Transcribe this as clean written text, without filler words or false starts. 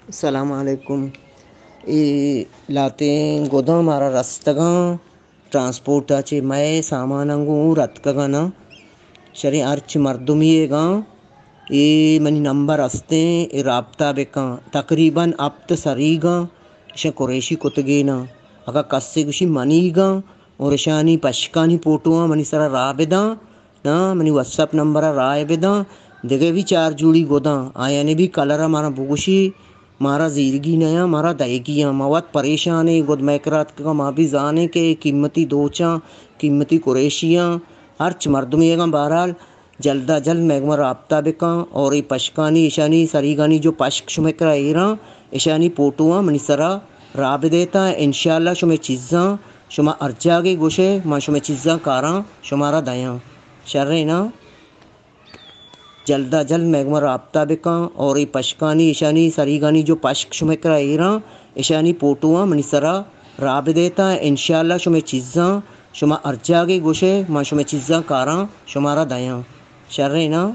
السلام علیکم. لاتے گوداں مارا رستگاں ٹرانسپورٹ چے میں ساماننگو رتکگنا شرے ارچ مردمیے گاں منی نمبر استیں رابطہ بکاں تقریباً ابت سریگاں شا قریشی کتگینا اگا کسے گوشی منی گاں اور شانی پشکانی پوٹواں منی سرا رابداں نا منی واٹس ایپ نمبر رائے بداں دیگے بھی چار جوڑی گوداں آیا نے بھی کلرہ مارا بوگوشی مارا زیرگی نیا مارا دائگیاں موات پریشانے گود میکرات کا ماں بھی زانے کے قیمتی دوچاں قیمتی قریشیاں ہرچ مردمیگاں بہرحال جلدا جلد میگما رابطہ بکاں اور ای پشکانی ایشانی سریگانی جو پشک شمکرا ایراں ایشانی پوٹواں منیسرا راب دیتا انشاءاللہ شمیں چیزاں شما ارجاگے گوشے ما شمیں چیزاں کاراں شمارا دیاں شررینا جلدا جلد میگما رابطہ بکاں اور ای پشکانی ایشانی سریگانی جو پشک شمکرا ایراں ایشانی پوٹواں منیسرا راب دیتا انشاءاللہ شمیں چیزاں شما ارجاگے گوشے ما شمیں چیزاں کاراں شمارا دیاں شررینا